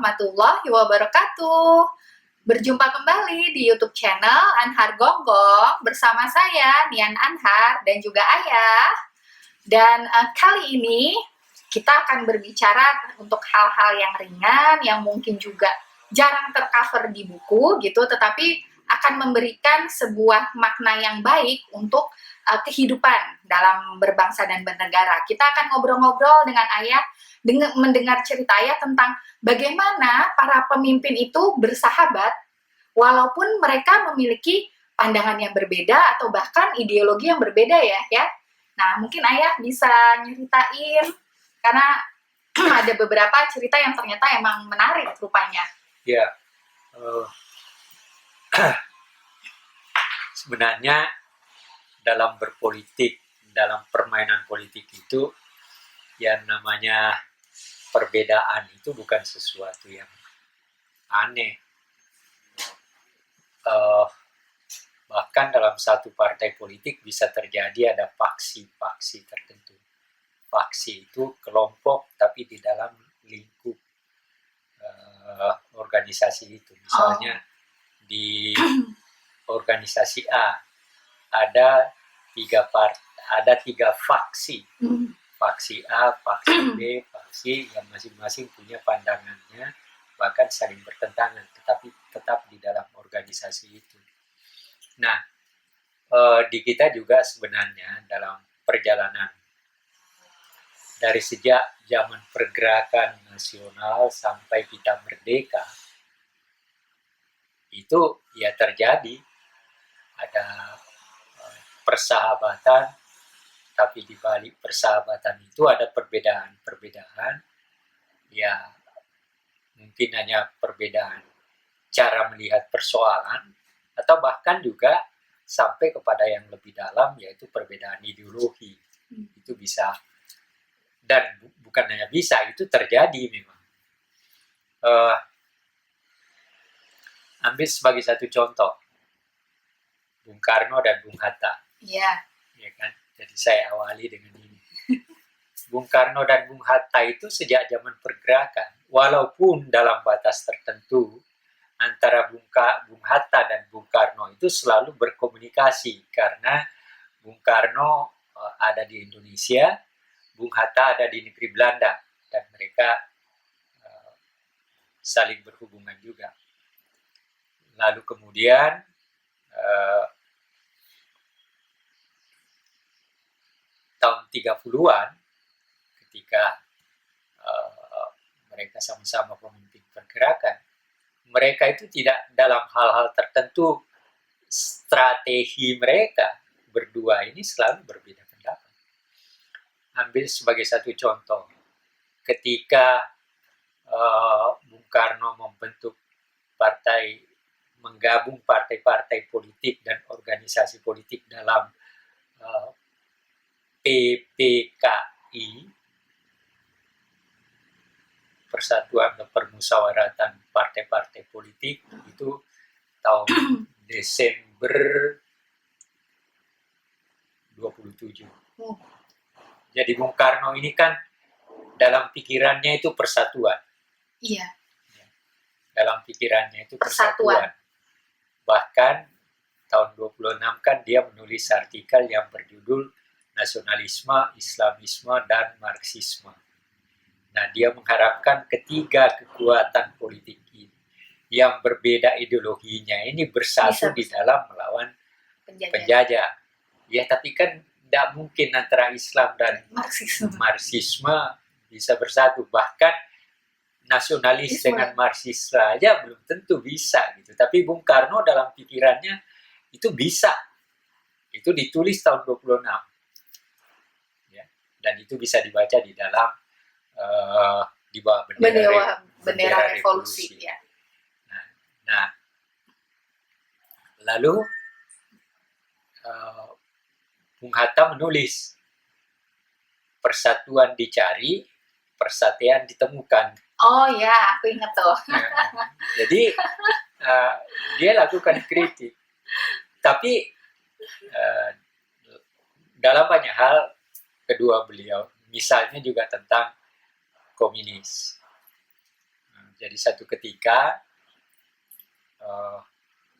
warahmatullahi wabarakatuh. Berjumpa kembali di YouTube channel Anhar Gonggong bersama saya Nian Anhar dan juga Ayah. Dan kali ini kita akan berbicara untuk hal-hal yang ringan yang mungkin juga jarang tercover di buku gitu, tetapi akan memberikan sebuah makna yang baik untuk kehidupan dalam berbangsa dan bernegara. Kita akan ngobrol-ngobrol dengan Ayah, mendengar cerita Ayah tentang bagaimana para pemimpin itu bersahabat walaupun mereka memiliki pandangan yang berbeda atau bahkan ideologi yang berbeda ya. Nah, mungkin Ayah bisa nyeritain karena ada beberapa cerita yang ternyata emang menarik rupanya. Ya, sebenarnya dalam berpolitik, dalam permainan politik itu yang namanya perbedaan itu bukan sesuatu yang aneh. Bahkan dalam satu partai politik bisa terjadi ada faksi-faksi tertentu. Faksi itu kelompok tapi di dalam lingkup organisasi itu. Misalnya di organisasi A ada tiga faksi. Faksi A, faksi B, faksi yang masing-masing punya pandangannya, bahkan saling bertentangan, tetapi tetap di dalam organisasi itu. Nah, di kita juga sebenarnya dalam perjalanan dari sejak zaman pergerakan nasional sampai kita merdeka, itu ya terjadi ada persahabatan, tapi di balik persahabatan itu ada perbedaan-perbedaan, ya mungkin hanya perbedaan cara melihat persoalan, atau bahkan juga sampai kepada yang lebih dalam, yaitu perbedaan ideologi. Itu bisa, dan bukan hanya bisa, itu terjadi memang. Ambil sebagai satu contoh, Bung Karno dan Bung Hatta. Iya. Ya kan? Jadi saya awali dengan ini. Bung Karno dan Bung Hatta itu sejak zaman pergerakan, walaupun dalam batas tertentu, antara Bung Hatta dan Bung Karno itu selalu berkomunikasi, karena Bung Karno ada di Indonesia, Bung Hatta ada di negeri Belanda, dan mereka saling berhubungan juga. Lalu kemudian tahun 30-an, ketika mereka sama-sama pemimpin pergerakan, mereka itu tidak dalam hal-hal tertentu, strategi mereka berdua ini selalu berbeda pendapat. Ambil sebagai satu contoh, ketika Bung Karno menggabung partai-partai politik dan organisasi politik dalam PPKI, Persatuan dan Permusyawaratan Partai-Partai Politik, itu tahun Desember 27. Jadi Bung Karno ini kan dalam pikirannya itu persatuan. Iya. Dalam pikirannya itu persatuan. Bahkan tahun 26 kan dia menulis artikel yang berjudul Nasionalisme, Islamisme, dan Marxisme. Nah, dia mengharapkan ketiga kekuatan politik ini yang berbeda ideologinya ini bersatu di dalam melawan penjajah. Ya, tapi kan tidak mungkin antara Islam dan Marxisme bisa bersatu. Bahkan nasionalis dengan Marxis saja belum tentu bisa gitu. Tapi Bung Karno dalam pikirannya itu bisa. Itu ditulis tahun 26. Ya, dan itu bisa dibaca di dalam di bawah bendera revolusi. Ya. Nah, lalu Bung Hatta menulis, persatuan dicari, persatuan ditemukan. Oh ya, aku ingat tuh. Jadi dia lakukan kritik, tapi dalam banyak hal kedua beliau, misalnya juga tentang komunis. Jadi satu ketika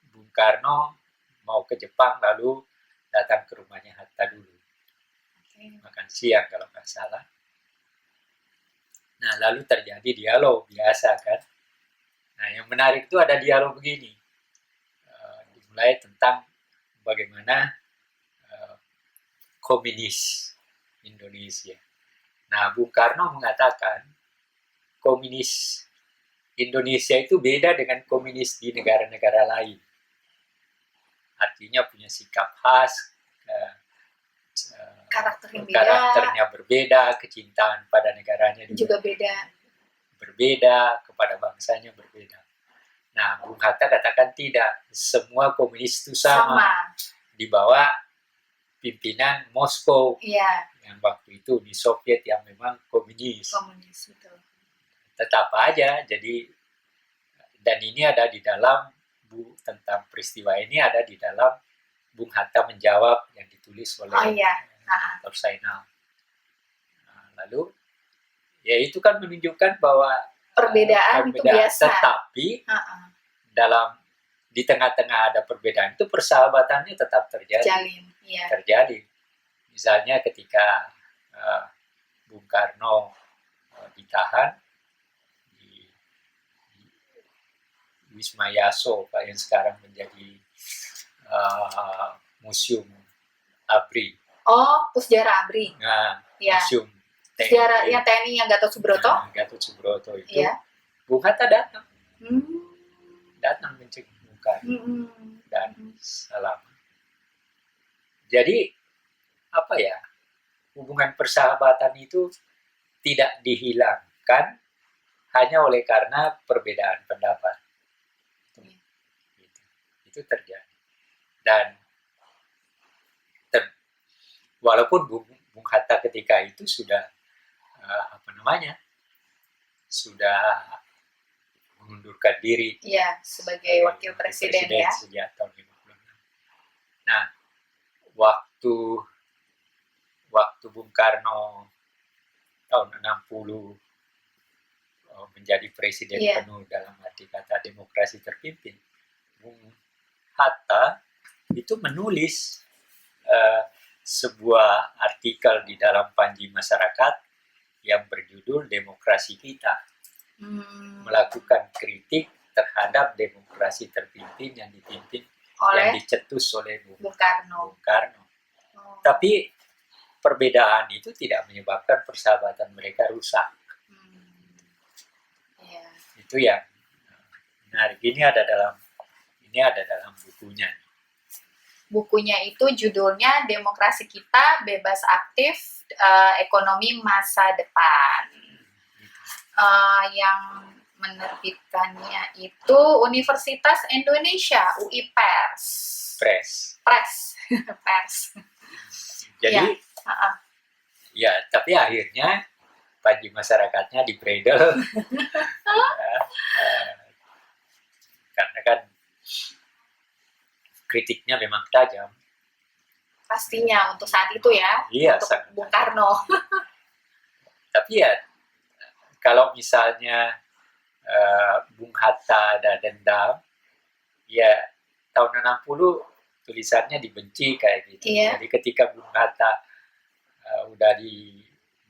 Bung Karno mau ke Jepang lalu datang ke rumahnya Hatta dulu. Makan siang kalau nggak salah. Nah, lalu terjadi dialog biasa kan. Nah, yang menarik itu ada dialog begini. Dimulai tentang bagaimana komunis Indonesia. Nah, Bung Karno mengatakan komunis Indonesia itu beda dengan komunis di negara-negara lain. Artinya punya sikap khas, karakternya berbeda, kecintaan pada negaranya juga berbeda, kepada bangsanya berbeda. Nah, Bung Hatta katakan tidak, semua komunis itu sama. Di bawah pimpinan Moskow. Yang waktu itu di Soviet yang memang komunis betul. Tetap aja, jadi dan ini ada di dalam tentang peristiwa ini ada di dalam Bung Hatta menjawab yang ditulis oleh Dr. Zainal. Nah, lalu ya itu kan menunjukkan bahwa perbedaan itu biasa. Tetapi di tengah-tengah ada perbedaan itu persahabatannya tetap terjalin. Terjalin. Misalnya ketika Bung Karno ditahan di Wisma Yaso, Pak, yang sekarang menjadi Museum ABRI. Oh, Pusjara ABRI. Nah, Museum Pusjara yang TNI yang Gatot Subroto. Nah, Gatot Subroto itu, Bung Hatta datang. Datang mencenguk Bung Karno dan salam. Jadi apa ya, hubungan persahabatan itu tidak dihilangkan hanya oleh karena perbedaan pendapat. Itu terjadi. Dan walaupun Bung Hatta ketika itu sudah sudah mengundurkan diri sebagai wakil presiden ya sejak tahun 56. Nah, waktu Bung Karno tahun 60 menjadi presiden penuh dalam arti kata demokrasi terpimpin, Bung Hatta itu menulis sebuah artikel di dalam Panji Masyarakat yang berjudul Demokrasi Kita, melakukan kritik terhadap demokrasi terpimpin yang dipimpin yang dicetus oleh Bung Karno. Tapi perbedaan itu tidak menyebabkan persahabatan mereka rusak. Itu yang menarik. Ini ada dalam bukunya. Bukunya itu judulnya Demokrasi Kita Bebas Aktif, Ekonomi Masa Depan. Yang menerbitkannya itu Universitas Indonesia, UI Pers. Jadi, ya, tapi akhirnya Panji Masyarakatnya dibredel. Karena kan kritiknya memang tajam. Pastinya untuk saat itu ya, untuk Bung Karno. Tapi ya, kalau misalnya Bung Hatta ada dendam, ya tahun 60 tulisannya dibenci kayak gitu. Jadi ketika Bung Hatta udah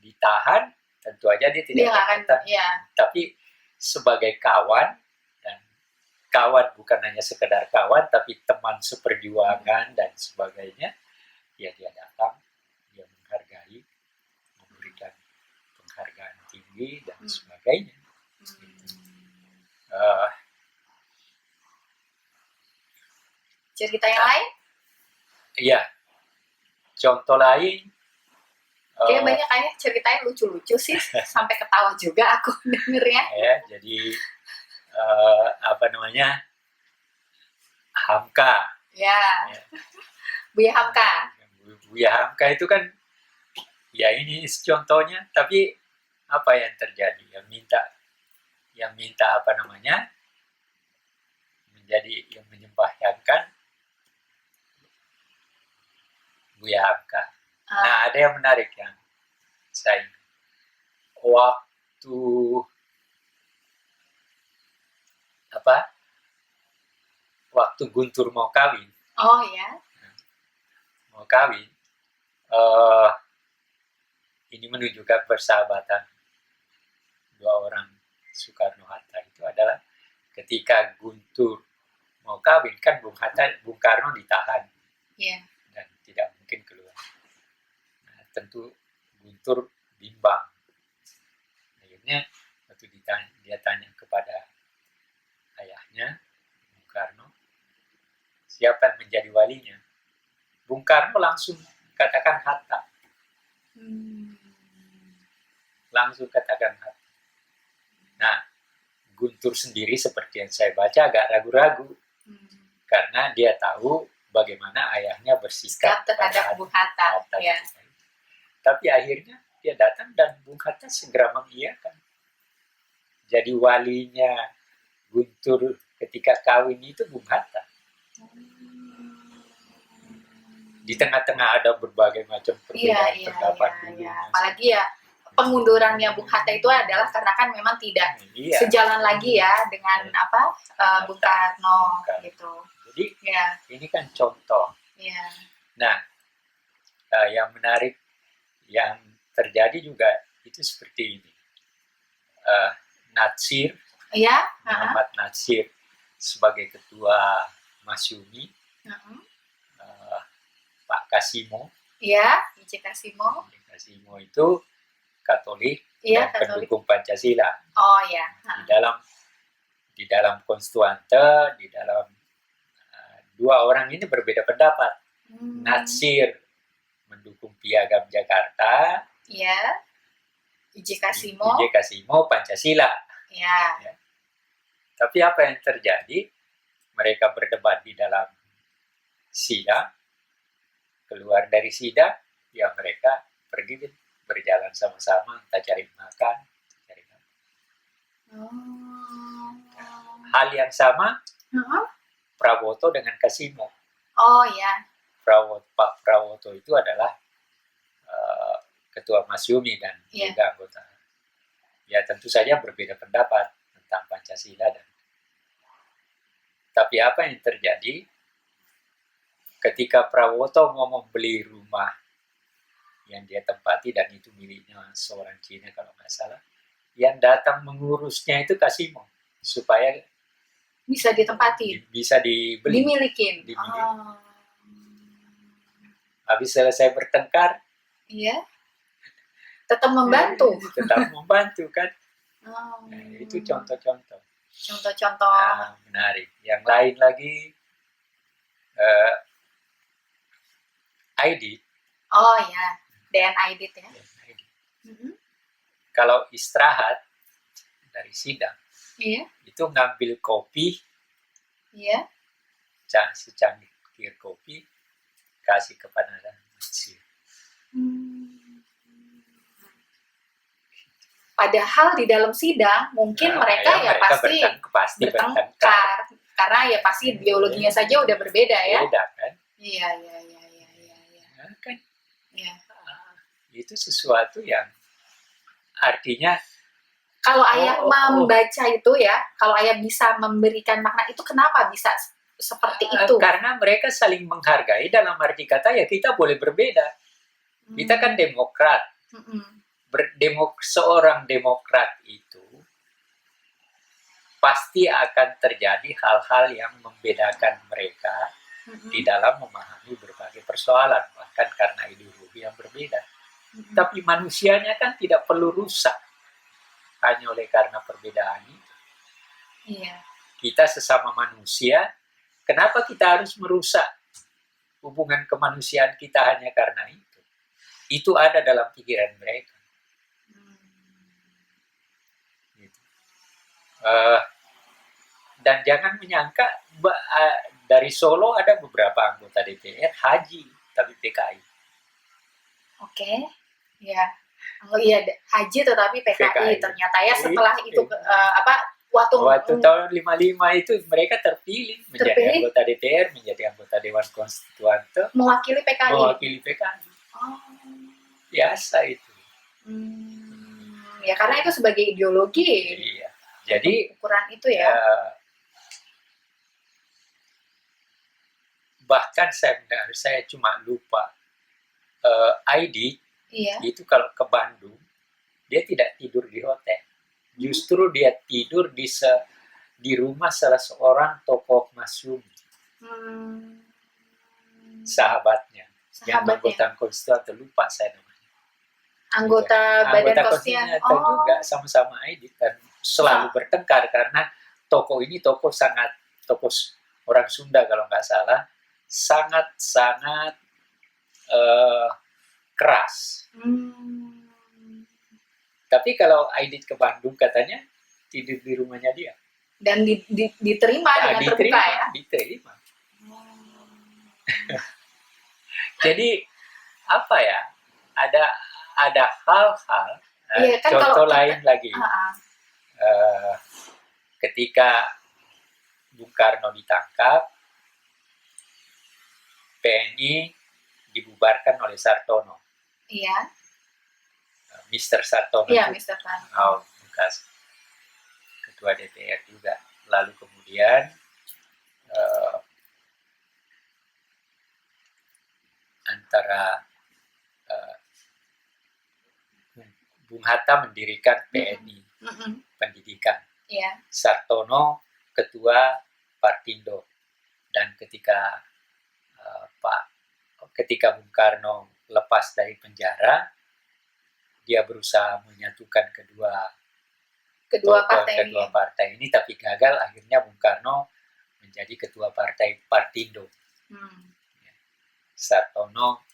ditahan, tentu aja dia tidak akan. Tapi sebagai kawan, dan kawan bukan hanya sekedar kawan, tapi teman seperjuangan dan sebagainya, ya dia datang, dia menghargai, memberikan penghargaan tinggi dan sebagainya. Cerita yang lain? Iya. Contoh lain. Kayaknya banyak kayak ceritanya lucu-lucu sih, sampai ketawa juga aku dengernya. Ya, jadi Hamka. Ya. Buya Hamka. Buya Hamka itu kan, ya ini contohnya, tapi apa yang terjadi? Yang minta menjadi yang menyembahyangkan Buya Hamka. Nah, ada yang menarik yang saya waktu apa waktu Guntur mau kawin, Oh ya. eh, ini menunjukkan persahabatan dua orang Soekarno Hatta itu adalah ketika Guntur mau kawin kan Bung Karno ditahan Iya. dan tidak mungkin keluar. Nah, tentu Guntur bimbang. Akhirnya waktu dia tanya kepada ayahnya Bung Karno, siapa yang menjadi walinya? Bung Karno langsung katakan Hatta. Langsung katakan Hatta. Nah, Guntur sendiri seperti yang saya baca agak ragu-ragu karena dia tahu bagaimana ayahnya bersikap terhadap Bung Hatta. Ya. Tapi akhirnya dia datang dan Bung Hatta segera mengiyakan. Jadi walinya Guntur ketika kawin itu Bung Hatta. Di tengah-tengah ada berbagai macam perbedaan pendapat dulu. Apalagi ya pengundurannya Bung Hatta itu adalah karena kan memang tidak sejalan lagi ya dengan Bung Karno gitu. Jadi ini kan contoh. Nah, yang menarik yang terjadi juga itu seperti ini. Natsir, Muhammad Natsir sebagai ketua Masyumi, Pak Kasimo, IJ Kasimo. Kasimo itu Katolik dan pendukung Pancasila. Oh ya. Di dalam konstituante, di dalam dua orang ini berbeda pendapat. Natsir mendukung Piagam Jakarta. IJ Kasimo Pancasila. Ya. Tapi apa yang terjadi? Mereka berdebat di dalam sidang. Keluar dari sidang, ya mereka pergi berjalan sama-sama, entah cari makan. Hal yang sama, Prawoto dengan Kasimo. Oh ya. Pak Prawoto itu adalah ketua Masyumi dan juga anggota. Ya tentu saja berbeda pendapat tentang Pancasila tapi apa yang terjadi ketika Prawoto mau membeli rumah yang dia tempati dan itu miliknya seorang Cina kalau nggak salah, yang datang mengurusnya itu Kasimo supaya bisa ditempati, bisa dibeli, dimilikin. Habis selesai bertengkar, tetap membantu. Kan? Nah, itu contoh-contoh. Menarik. Yang lain lagi, Aidit. Oh ya, DN Aidit ya. Kalau istirahat dari sidang, itu ngambil kopi, secangkir kopi, kasih kepada Natsir. Padahal di dalam sidang mungkin mereka pasti bertengkar karena ya pasti ideologinya saja udah berbeda ya. Beda kan? Iya. Kan? Itu sesuatu yang artinya kalau ayah membaca itu ya, kalau ayah bisa memberikan makna itu kenapa bisa seperti itu? Karena mereka saling menghargai dalam arti kata ya kita boleh berbeda. Kita kan demokrat. Seorang demokrat itu pasti akan terjadi hal-hal yang membedakan mereka di dalam memahami berbagai persoalan, bahkan karena ideologi yang berbeda. Tapi manusianya kan tidak perlu rusak hanya oleh karena perbedaan itu. Kita sesama manusia, kenapa kita harus merusak hubungan kemanusiaan kita hanya karena itu? Itu ada dalam pikiran mereka. Dan jangan menyangka dari Solo ada beberapa anggota DPR haji tapi PKI. Oke, ya. Oh iya, haji tetapi PKI. Ternyata ya setelah itu waktu tahun 55 itu mereka terpilih menjadi anggota DPR, menjadi anggota Dewan Konstituante, mewakili PKI. Biasa itu. Ya karena itu sebagai ideologi. Jadi ukuran itu ya. bahkan saya cuma lupa ID Iya. itu kalau ke Bandung dia tidak tidur di hotel, justru dia tidur di rumah salah seorang tokoh masyhur, sahabatnya yang anggota konstitusi, lupa saya namanya. Anggota badan konstitusi juga sama-sama ID dan selalu bertengkar karena tokoh ini tokoh orang Sunda kalau nggak salah, sangat keras. Tapi kalau Aidit ke Bandung katanya tidur di rumahnya dia. Dan diterima dengan terbuka ya? Diterima. Jadi apa ya? Ada hal-hal. Kan contoh lain lagi. Ketika Bung Karno ditangkap, PNI dibubarkan oleh Sartono. Iya. Mr. Sartono. Iya, Mr. Sartono. Bekas ketua DPR juga. Lalu kemudian antara Bung Hatta mendirikan PNI pendidikan. Iya. Sartono ketua Partindo, dan ketika ketika Bung Karno lepas dari penjara, dia berusaha menyatukan kedua partai ini, tapi gagal. Akhirnya Bung Karno menjadi ketua partai Partindo. Sartono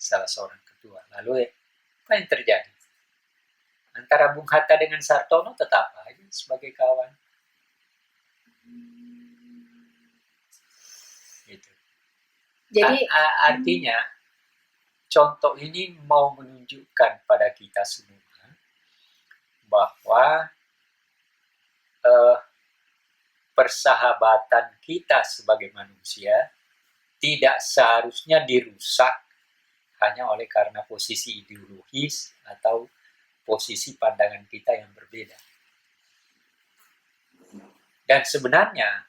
salah seorang ketua. Lalu apa yang terjadi? Antara Bung Hatta dengan Sartono tetap aja sebagai kawan. Gitu. Jadi artinya contoh ini mau menunjukkan pada kita semua bahwa persahabatan kita sebagai manusia tidak seharusnya dirusak hanya oleh karena posisi ideologis atau posisi pandangan kita yang berbeda. Dan sebenarnya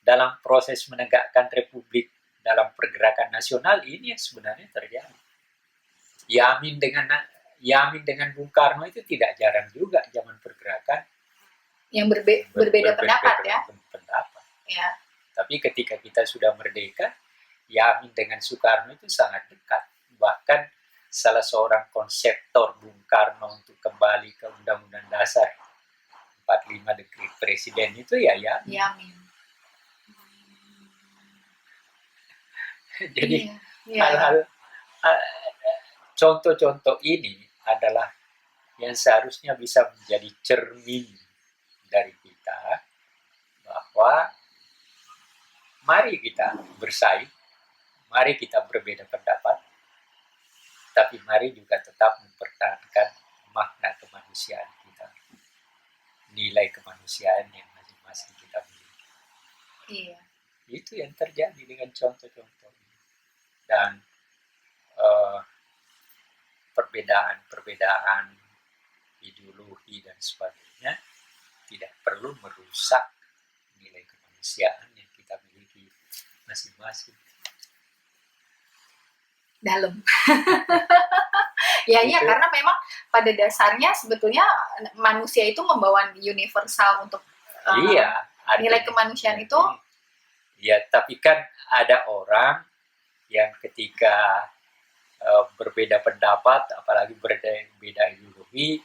dalam proses menegakkan republik dalam pergerakan nasional ini yang sebenarnya terjadi. Yamin dengan Bung Karno itu tidak jarang juga zaman pergerakan yang berbeda pendapat ya. Ya. Tapi ketika kita sudah merdeka, Yamin dengan Soekarno itu sangat dekat. Bahkan salah seorang konseptor Bung Karno untuk kembali ke Undang-Undang Dasar 45 dekret Presiden itu ya Yamin. Jadi hal-hal contoh-contoh ini adalah yang seharusnya bisa menjadi cermin dari kita bahwa mari kita bersaing, mari kita berbeda pendapat, tapi mari juga tetap mempertahankan makna kemanusiaan kita, nilai kemanusiaan yang masing-masing kita miliki. Iya. Itu yang terjadi dengan contoh-contoh ini. Dan perbedaan ideologi dan sebagainya tidak perlu merusak nilai kemanusiaan yang kita miliki masing-masing. Dalam. Iya, karena memang pada dasarnya sebetulnya manusia itu membawa universal untuk nilai kemanusiaan itu. Ya, tapi kan ada orang yang ketika berbeda pendapat, apalagi berbeda ideologi,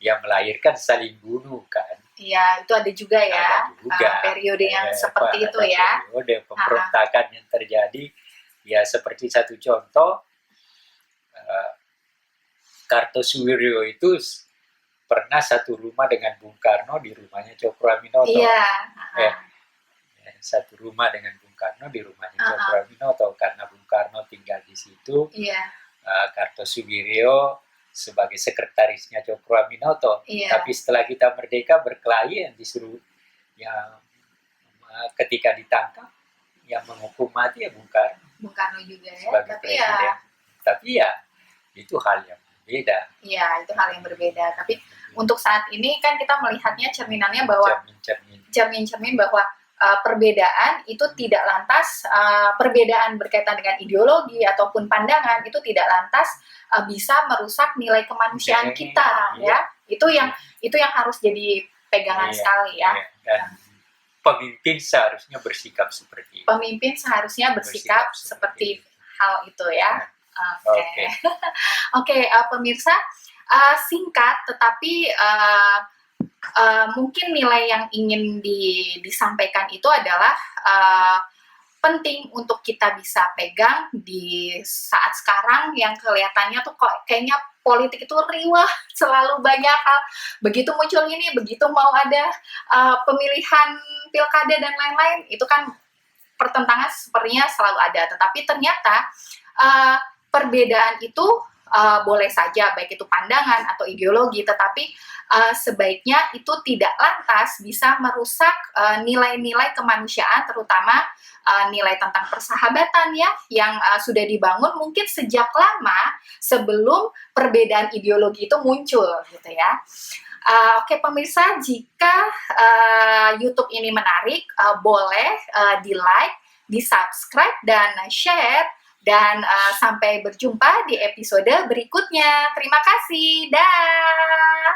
yang melahirkan saling bunuh kan. Iya, itu ada juga ya. Ada juga. Periode yang seperti itu ya. Periode pemberontakan yang terjadi. Ya, seperti satu contoh, Kartosuwiryo itu pernah satu rumah dengan Bung Karno di rumahnya Cokroaminoto. Iya. Satu rumah dengan Bung Karno di rumahnya Cokroaminoto, karena Bung Karno tinggal di situ. Kartosuwiryo sebagai sekretarisnya Cokroaminoto. Tapi setelah kita merdeka berkelahi, yang disuruh ketika ditangkap yang menghukum mati ya Bung Karno. Bung Karno juga ya. Sebagai presiden. Tapi ya itu hal yang berbeda. Iya, itu hal yang berbeda. Tapi untuk saat ini kan kita melihatnya cerminannya bahwa cermin bahwa perbedaan itu tidak lantas perbedaan berkaitan dengan ideologi ataupun pandangan itu tidak lantas bisa merusak nilai kemanusiaan kita, ya. Itu yang harus jadi pegangan sekali, ya. Dan pemimpin seharusnya bersikap seperti itu. Pemimpin seharusnya bersikap seperti hal itu, ya. Oke, pemirsa, singkat tetapi mungkin nilai yang ingin disampaikan itu adalah penting untuk kita bisa pegang di saat sekarang yang kelihatannya tuh kok kayaknya politik itu riwah, selalu banyak hal, begitu muncul ini, begitu mau ada pemilihan pilkada dan lain-lain, itu kan pertentangan sepertinya selalu ada, tetapi ternyata perbedaan itu boleh saja, baik itu pandangan atau ideologi, tetapi sebaiknya itu tidak lantas bisa merusak nilai-nilai kemanusiaan, terutama nilai tentang persahabatan, ya, yang sudah dibangun mungkin sejak lama sebelum perbedaan ideologi itu muncul, gitu ya. Oke, pemirsa, jika YouTube ini menarik, boleh di-like, di-subscribe, dan share. Dan sampai berjumpa di episode berikutnya. Terima kasih. Dah.